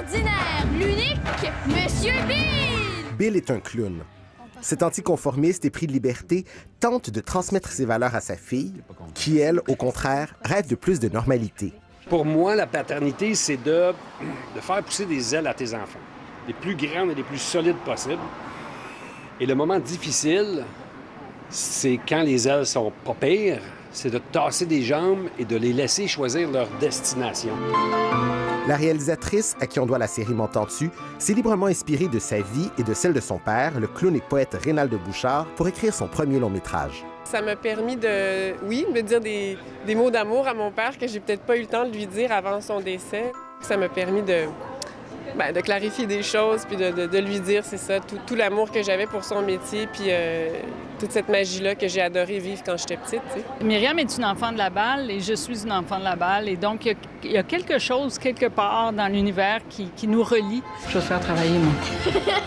extraordinaire, l'unique Monsieur Bill! Bill est un clown. Cet anticonformiste épris de liberté tente de transmettre ses valeurs à sa fille, qui, elle, au contraire, rêve de plus de normalité. Pour moi, la paternité, c'est de faire pousser des ailes à tes enfants, les plus grandes et les plus solides possibles. Et le moment difficile, c'est quand les ailes sont pas pires, c'est de tasser des jambes et de les laisser choisir leur destination. La réalisatrice, à qui on doit la série Montant dessus, s'est librement inspirée de sa vie et de celle de son père, le clown et poète Rénald Bouchard, pour écrire son premier long-métrage. Ça m'a permis de dire des mots d'amour à mon père que j'ai peut-être pas eu le temps de lui dire avant son décès. Ça m'a permis de clarifier des choses, puis de lui dire, c'est ça, tout l'amour que j'avais pour son métier, puis toute cette magie-là que j'ai adoré vivre quand j'étais petite. T'sais. Myriam est une enfant de Laval et je suis une enfant de Laval. Et donc, il y a quelque chose, quelque part dans l'univers qui nous relie. Je vais te faire travailler, moi.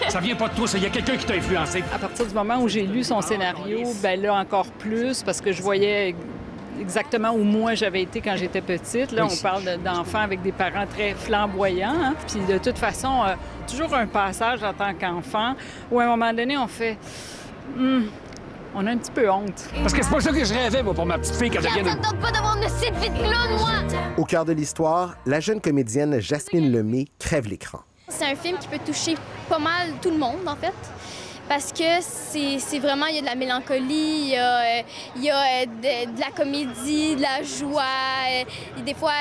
Ça vient pas de toi, ça. Il y a quelqu'un qui t'a influencé. À partir du moment où j'ai lu son scénario, ben là, encore plus, parce que je voyais exactement où moi j'avais été quand j'étais petite. Là, on parle d'enfants avec des parents très flamboyants. Hein? Puis de toute façon, toujours un passage en tant qu'enfant où à un moment donné, on fait... on a un petit peu honte. Parce que c'est pas ça que je rêvais, moi, pour ma petite fille quand elle vient de... Ça me tente pas d'avoir une petite vie de clown, moi! Au cœur de l'histoire, la jeune comédienne Jasmine Lemay crève l'écran. C'est un film qui peut toucher pas mal tout le monde, en fait. Parce que c'est vraiment, il y a de la mélancolie, il y a de la comédie, de la joie, des fois,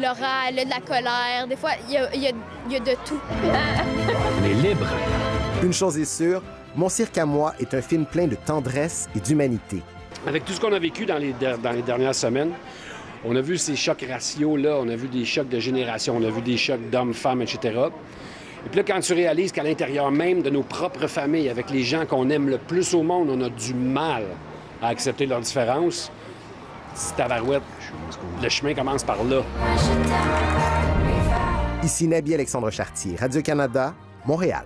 Laura, elle a de la colère, des fois, il y a de tout. On est libre. Une chose est sûre, Mon cirque à moi est un film plein de tendresse et d'humanité. Avec tout ce qu'on a vécu dans les dernières semaines, on a vu ces chocs raciaux-là, on a vu des chocs de génération, on a vu des chocs d'hommes, femmes, etc. Et puis là, quand tu réalises qu'à l'intérieur même de nos propres familles, avec les gens qu'on aime le plus au monde, on a du mal à accepter leurs différences, c'est tabarouette. Le chemin commence par là. Ici Nabi Alexandre Chartier, Radio-Canada, Montréal.